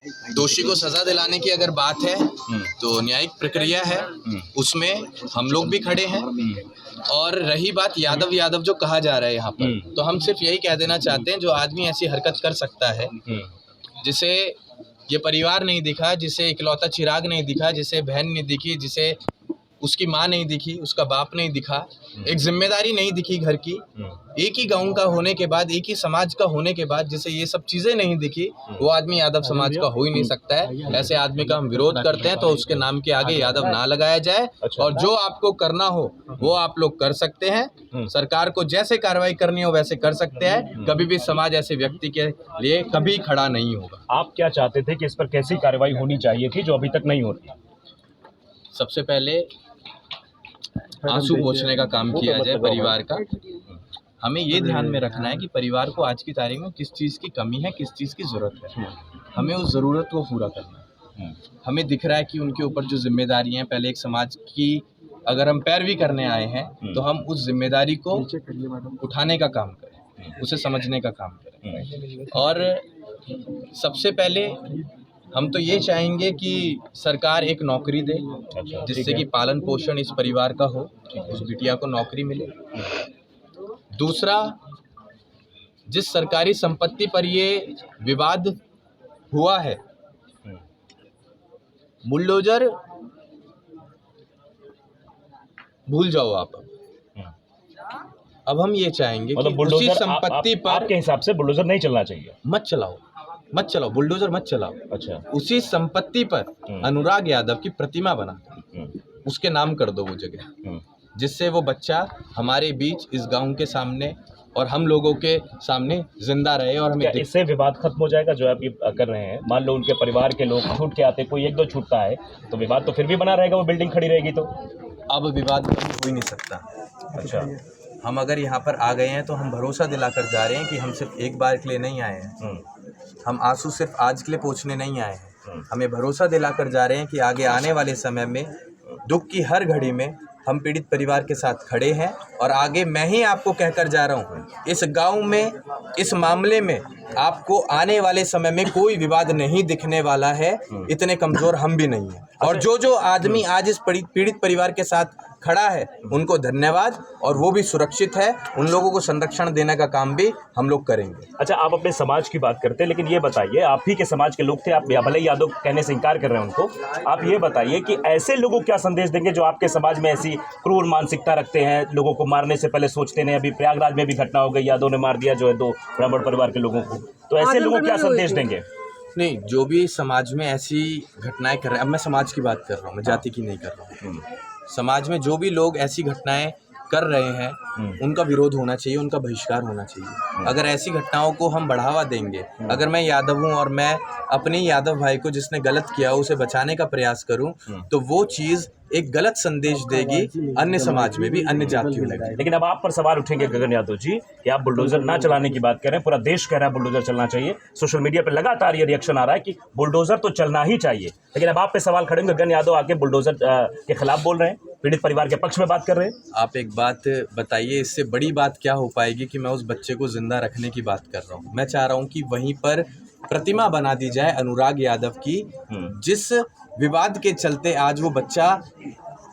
दोषी को सजा दिलाने की अगर बात है तो न्यायिक प्रक्रिया है, उसमें हम लोग भी खड़े हैं। और रही बात यादव जो कहा जा रहा है यहाँ पर, तो हम सिर्फ यही कह देना चाहते हैं, जो आदमी ऐसी हरकत कर सकता है, जिसे ये परिवार नहीं दिखा, जिसे इकलौता चिराग नहीं दिखा, जिसे बहन नहीं दिखी, जिसे उसकी माँ नहीं दिखी, उसका बाप नहीं दिखा, एक जिम्मेदारी नहीं दिखी घर की, एक ही गांव का होने के बाद, एक ही समाज का होने के बाद जिसे ये सब चीज़ें नहीं दिखी, वो आदमी यादव समाज का हो ही नहीं सकता है। ऐसे आदमी का हम विरोध करते हैं, तो उसके नाम के आगे यादव ना लगाया जाए। और जो आपको करना हो वो आप लोग कर सकते हैं। सरकार को जैसे कार्रवाई करनी हो वैसे कर सकते हैं। कभी भी समाज ऐसे व्यक्ति के लिए कभी खड़ा नहीं होगा। आप क्या चाहते थे कि इस पर कैसी कार्रवाई होनी चाहिए थी जो अभी तक नहीं हो रही? सबसे पहले आंसू पोंछने का काम किया जाए परिवार का। हमें ये ध्यान में रखना है कि परिवार को आज की तारीख में किस चीज़ की कमी है, किस चीज़ की ज़रूरत है। हमें उस ज़रूरत को पूरा करना है। हमें दिख रहा है कि उनके ऊपर जो जिम्मेदारी है, पहले एक समाज की अगर हम पैरवी करने आए हैं तो हम उस जिम्मेदारी को उठाने का काम करें, उसे समझने का काम करें। और सबसे पहले हम तो ये चाहेंगे कि सरकार एक नौकरी दे, जिससे कि पालन पोषण इस परिवार का हो, उस बिटिया को नौकरी मिले। दूसरा, जिस सरकारी संपत्ति पर ये विवाद हुआ है, बुलडोजर भूल जाओ आप। अब हम ये चाहेंगे कि उसी संपत्ति पर, आपके हिसाब से बुलडोजर नहीं चलना चाहिए? मत चलाओ बुलडोजर मत चलाओ। अच्छा। उसी संपत्ति पर अनुराग यादव की प्रतिमा बना उसके नाम कर दो वो जगह, जिससे वो बच्चा हमारे बीच इस गांव के सामने और हम लोगों के सामने जिंदा रहे। और हमें इससे विवाद खत्म हो जाएगा जो आप ये कर रहे हैं? मान लो उनके परिवार के लोग छूट के आते, कोई एक दो छूटता है तो विवाद तो फिर भी बना रहेगा, वो बिल्डिंग खड़ी रहेगी तो? अब विवाद कभी हो ही नहीं सकता। अच्छा। हम अगर यहाँ पर आ गए हैं तो हम भरोसा दिलाकर जा रहे हैं कि हम सिर्फ एक बार के लिए नहीं आए हैं। हम आंसू सिर्फ आज के लिए पोंछने नहीं आए हैं। हमें भरोसा दिलाकर जा रहे हैं कि आगे आने वाले समय में, दुख की हर घड़ी में हम पीड़ित परिवार के साथ खड़े हैं। और आगे मैं ही आपको कहकर जा रहा हूँ, इस गांव में, इस मामले में आपको आने वाले समय में कोई विवाद नहीं दिखने वाला है। इतने कमज़ोर हम भी नहीं हैं। और जो आदमी आज इस पीड़ित परिवार के साथ खड़ा है, उनको धन्यवाद। और वो भी सुरक्षित है, उन लोगों को संरक्षण देने का काम भी हम लोग करेंगे। अच्छा, आप अपने समाज की बात करते हैं, लेकिन ये बताइए, आप ही के समाज के लोग थे, आप भले ही यादव कहने से इनकार कर रहे हैं उनको, आप ये बताइए कि ऐसे लोगों को क्या संदेश देंगे जो आपके समाज में ऐसी क्रूर मानसिकता रखते हैं, लोगों को मारने से पहले सोचते नहीं? अभी प्रयागराज में भी घटना हो गई, यादव ने मार दिया जो है 2 ब्राह्मण परिवार के लोगों को, तो ऐसे लोगों को क्या संदेश देंगे? नहीं, जो भी समाज में ऐसी घटनाएं कर रहे हैं, अब मैं समाज की बात कर रहा हूँ, मैं जाति की नहीं कर रहा हूँ। समाज में जो भी लोग ऐसी घटनाएं कर रहे हैं, उनका विरोध होना चाहिए, उनका बहिष्कार होना चाहिए। अगर ऐसी घटनाओं को हम बढ़ावा देंगे, अगर मैं यादव हूँ और मैं अपने यादव भाई को जिसने गलत किया उसे बचाने का प्रयास करूँ, तो वो चीज़ एक गलत संदेश देगी अन्य समाज में भी, अन्य जातियों में भी। लेकिन अब आप पर सवाल उठेंगे गगन यादव जी कि आप बुलडोजर ना चलाने की बात कर रहे हैं, पूरा देश कह रहा है बुलडोजर चलना चाहिए, सोशल मीडिया पर लगातार ये रिएक्शन आ रहा है कि बुलडोजर तो चलना ही चाहिए। लेकिन अब आप पे सवाल खड़े होंगे, गगन यादव आके बुलडोजर के खिलाफ बोल रहे हैं, पीड़ित परिवार के पक्ष में बात कर रहे हैं। आप एक बात बताइए, इससे बड़ी बात क्या हो पाएगी कि मैं उस बच्चे को जिंदा रखने की बात कर रहा हूँ। मैं चाह रहा हूँ कि वहीं पर प्रतिमा बना दी जाए अनुराग यादव की, जिस विवाद के चलते आज वो बच्चा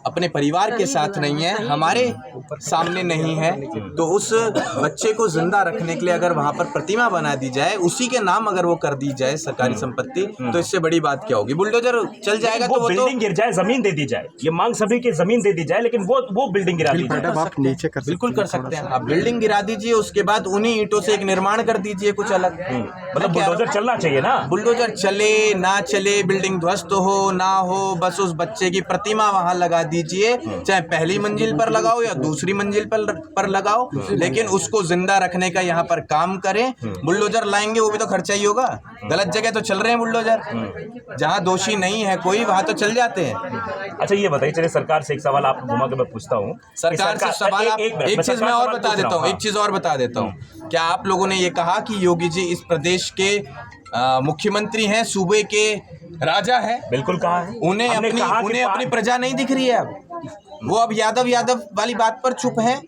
अपने परिवार के साथ नहीं है, हमारे सामने नहीं है, तो उस बच्चे को जिंदा रखने के लिए अगर वहाँ पर प्रतिमा बना दी जाए, उसी के नाम अगर वो कर दी जाए सरकारी संपत्ति, तो इससे बड़ी बात क्या होगी? बुलडोजर चल जाएगा तो वो बिल्डिंग गिर जाए, जमीन दे दी जाए, ये मांग सभी की, जमीन दे दी जाए, लेकिन वो बिल्डिंग गिरा दी जाए। आप नीचे कर बिल्कुल कर सकते हैं, आप बिल्डिंग गिरा दीजिए, उसके बाद उन्हीं ईंटों से एक निर्माण कर दीजिए कुछ अलग। मतलब बुलडोजर चलना चाहिए ना? बुलडोजर चले ना चले, बिल्डिंग ध्वस्त हो ना हो, बस उस बच्चे की प्रतिमा वहां लगा दीजिए, चाहे पहली मंजिल पर लगाओ या दूसरी मंजिल पर लगाओ, लेकिन उसको जिंदा रखने का यहाँ पर काम करें। बुलडोजर लाएंगे, वो भी तो खर्चा ही होगा। गलत जगह तो चल रहे हैं बुलडोजर, जहाँ दोषी नहीं है कोई वहां तो चल जाते हैं। अच्छा, ये बताइए, चलिए सरकार से एक सवाल आप घुमा के मैं पूछता हूँ। सरकार से सवाल, एक चीज मैं और बता देता हूँ, एक चीज और बता देता हूँ। क्या आप लोगों ने ये कहा कि योगी जी इस प्रदेश के मुख्यमंत्री हैं, सूबे के राजा हैं? बिल्कुल कहा है। उन्हें अपनी प्रजा नहीं दिख रही है? अब वो अब यादव वाली बात पर चुप हैं,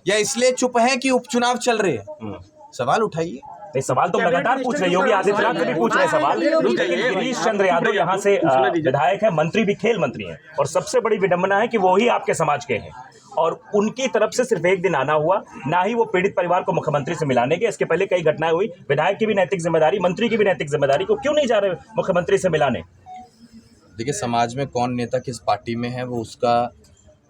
या इसलिए चुप हैं कि उपचुनाव चल रहे हैं? सवाल उठाइए। नहीं, सवाल तो लगातार पूछ रहे, योगी आदित्यनाथ से भी पूछ रहे सवाल, लेकिन गिरीश चंद्र यादव यहाँ से विधायक है, मंत्री भी, खेल मंत्री हैं, और सबसे बड़ी विडंबना है कि वो ही आपके समाज के हैं, और उनकी तरफ से सिर्फ एक दिन आना हुआ, ना ही वो पीड़ित परिवार को मुख्यमंत्री से मिलाने के। इसके पहले कई घटनाएं हुई, विधायक की भी नैतिक जिम्मेदारी, मंत्री की भी नैतिक जिम्मेदारी, को क्यों नहीं जा रहे मुख्यमंत्री से मिलाने? देखिए, समाज में कौन नेता किस पार्टी में है वो उसका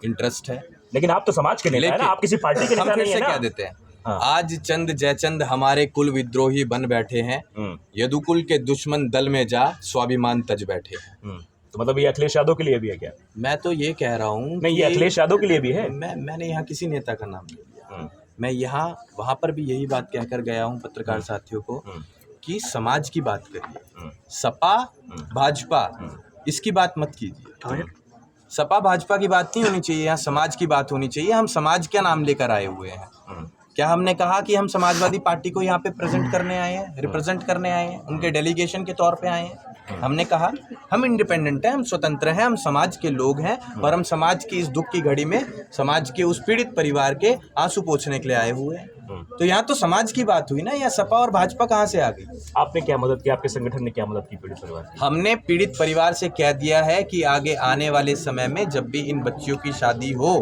इंटरेस्ट है, लेकिन आप तो समाज के नेता है ना, आप किसी पार्टी के नेता नहीं है ना। क्या देते हैं, हाँ। आज चंद जयचंद हमारे कुल विद्रोही बन बैठे हैं, यदुकुल के दुश्मन दल में जा स्वाभिमान तज बैठे हैं। तो मतलब ये अखिलेश यादव के लिए भी है क्या? मैं तो ये कह रहा हूँ, नहीं, ये अखिलेश यादव के लिए भी है। मैंने यहाँ किसी नेता का नाम नहीं लिया, मैं यहाँ वहाँ पर भी यही बात कहकर गया हूँ पत्रकार साथियों को कि समाज की बात करिए, सपा भाजपा इसकी बात मत कीजिए। सपा भाजपा की बात नहीं होनी चाहिए, यहाँ समाज की बात होनी चाहिए। हम समाज क्या नाम लेकर आए हुए हैं? क्या हमने कहा कि हम समाजवादी पार्टी को यहाँ पे प्रेजेंट करने आए हैं, रिप्रेजेंट करने आए हैं, उनके डेलीगेशन के तौर पे आए हैं? हमने कहा हम इंडिपेंडेंट हैं, हम स्वतंत्र हैं, हम समाज के लोग हैं, और हम समाज की इस दुख की घड़ी में समाज के उस पीड़ित परिवार के आंसू पोंछने के लिए आए हुए हैं। तो यहाँ तो समाज की बात हुई ना, यहाँ सपा और भाजपा कहाँ से आ गई? आपने क्या मदद की, आपके संगठन ने क्या मदद की पीड़ित परिवार की? हमने पीड़ित परिवार से कह दिया है कि आगे आने वाले समय में जब भी इन बच्चियों की शादी हो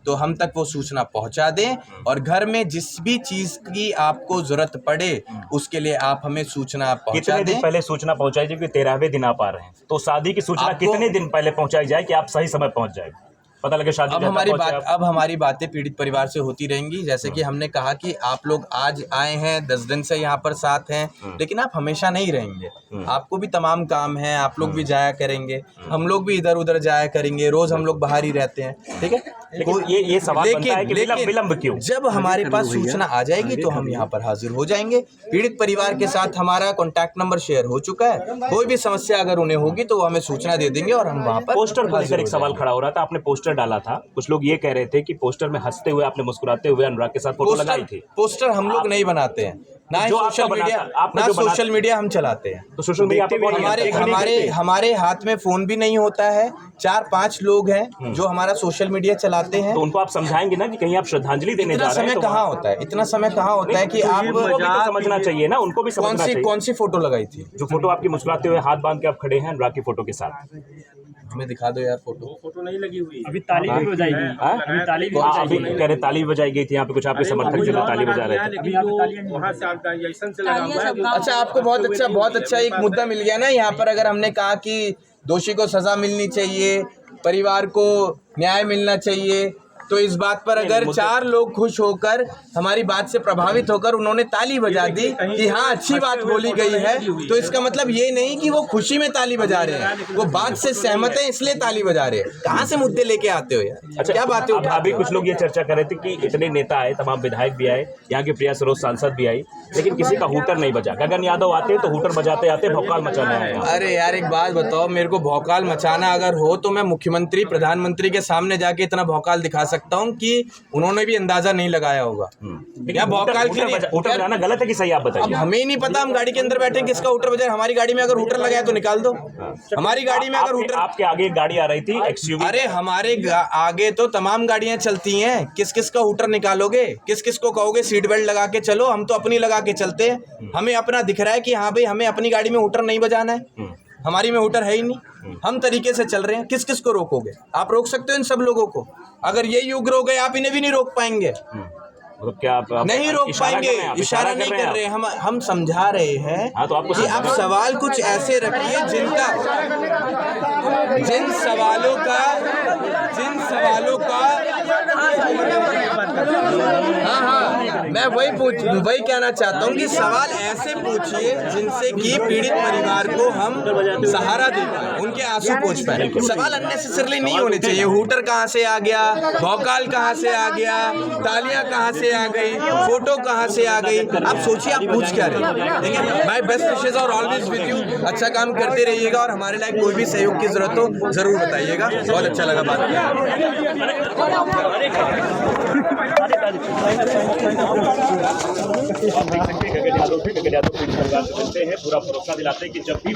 तो हम तक वो सूचना पहुंचा दें, और घर में जिस भी चीज की आपको जरूरत पड़े उसके लिए आप हमें सूचना पहुंचा दें। कितने दिन पहले सूचना पहुंचाई जाए? क्योंकि 13वें दिन आप आ रहे हैं, तो शादी की सूचना कितने दिन पहले पहुंचाई जाए कि आप सही समय पहुंच जाए, पता लगे शादी? अब हमारी बातें पीड़ित परिवार से होती रहेंगी। जैसे कि हमने कहा कि आप लोग आज आए हैं, 10 दिन से यहाँ पर साथ हैं, लेकिन आप हमेशा नहीं रहेंगे, आपको भी तमाम काम है, आप लोग भी जाया करेंगे, हम लोग भी इधर उधर जाया करेंगे, रोज हम लोग बाहर ही रहते हैं, ठीक है। ये सवाल बनता है कि विलंब क्यों? जब हमारे पास सूचना आ जाएगी तो हम यहाँ पर हाजिर हो जाएंगे। पीड़ित परिवार के साथ हमारा कॉन्टैक्ट नंबर शेयर हो चुका है, कोई भी समस्या अगर उन्हें होगी तो वो हमें सूचना दे देंगे और हम वहाँ पर। पोस्टर को लेकर एक सवाल खड़ा हो रहा था, आपने पोस्टर डाला था, कुछ लोग ये कह रहे थे कि पोस्टर में हंसते हुए, आपने मुस्कुराते हुए अनुराग के साथ फोटो लगाई थी। पोस्टर हम लोग नहीं बनाते हैं, ना सोशल मीडिया हम चलाते हैं। तो सोशल मीडिया हमारे हाथ में फोन भी नहीं होता है, 4-5 लोग हैं जो हमारा सोशल मीडिया चलाते हैं। तो उनको आप समझाएंगे ना कि कहीं आप श्रद्धांजलि देने जा रहे हैं? कहाँ होता है इतना समय, कहाँ होता है कि आप समझना चाहिए ना, उनको भी समझना चाहिए। कौन सी फोटो लगाई थी? जो फोटो आपकी मुस्कुराते हुए हाथ बांध के आप खड़े हैं अनुराग की फोटो के साथ, हमें दिखा दो यार फोटो नहीं लगी हुई। अभी ताली भी बजाई गई, अभी कह रहे ताली बजाई गई थी यहाँ पे, कुछ आपके समर्थक जो ताली बजा रहे थे। अच्छा, आपको बहुत अच्छा एक मुद्दा मिल गया ना यहाँ पर। अगर हमने कहा कि दोषी को सजा मिलनी चाहिए, परिवार को न्याय मिलना चाहिए, तो इस बात पर अगर 4 लोग खुश होकर, हमारी बात से प्रभावित होकर उन्होंने ताली बजा दी कि हाँ अच्छी बात बोली गई है, तो इसका मतलब ये नहीं कि वो खुशी में ताली बजा रहे हैं, वो बात से सहमत हैं इसलिए ताली बजा रहे हैं। कहाँ से मुद्दे लेके आते हो यार? अच्छा, क्या बातें उठाते हो? अभी कुछ लोग ये चर्चा कर रहे थे कि इतने नेता आए, तमाम विधायक भी आए, यहाँ की प्रिया सरोज सांसद भी आई, लेकिन किसी का हूटर नहीं बजा। गगन यादव आते तो हूटर बजाते आते भौकाल मचाने आए। अरे यार एक बात बताओ, मेरे को भौकाल मचाना अगर हो तो मैं मुख्यमंत्री प्रधानमंत्री के सामने जाके इतना भौकाल दिखा सकता हूँ कि उन्होंने भी अंदाजा नहीं लगाया होगा। या भौकाल के लिए हूटर बजाना गलत है कि सही, आप बताइए। अब हमें ही नहीं पता, हम गाड़ी के अंदर बैठे किसका हूटर बजाए। हमारी गाड़ी में अगर हूटर लगाया तो निकाल दो। हमारी गाड़ी में अगर हूटर, आपके आगे एक गाड़ी आ रही थी एक्सयूवी, अरे हमारे आगे तो तमाम गाड़ियां चलती हैं, किस किस का हूटर निकालोगे? किस किस को कहोगे सीट बेल्ट लगा के चलो? हम तो अपनी लगा के चलते हैं, हमें अपना दिख रहा है कि हाँ भाई हमें अपनी गाड़ी में हूटर नहीं बजाना है, हमारी में हूटर है ही नहीं, हम तरीके से चल रहे हैं। किस किस को रोकोगे? आप रोक सकते हो इन सब लोगों को। अगर ये युग रोक गए, आप इन्हें भी नहीं रोक पाएंगे। मतलब क्या आप नहीं रोक पाएंगे? इशारा नहीं कर रहे, हम समझा रहे हैं। हाँ, तो आपको आप सवाल कुछ ऐसे रखिए जिन सवालों का हाँ मैं वही कहना चाहता हूँ कि सवाल ऐसे पूछिए जिनसे कि पीड़ित परिवार को हम सहारा दे पाए, उनके आंसू पोंछ पाए। सवाल अननेसेसरली नहीं होने चाहिए। हूटर कहाँ से आ गया, भौकाल कहाँ से आ गया, तालियां कहाँ से आ गई, फोटो कहाँ से आ गई? आप सोचिए आप पूछ क्या रहे। ठीक है, माय बेस्ट विशेस और ऑलवेज विद यू। अच्छा काम करते रहिएगा और हमारे लायक कोई भी सहयोग की जरूरत हो जरूर बताइएगा। बहुत अच्छा लगा बात आप देख सकते हैं गगन यादव थे, गगन यादव पीड़ित परिवार से मिलते हैं, पूरा भरोसा दिलाते हैं कि जब भी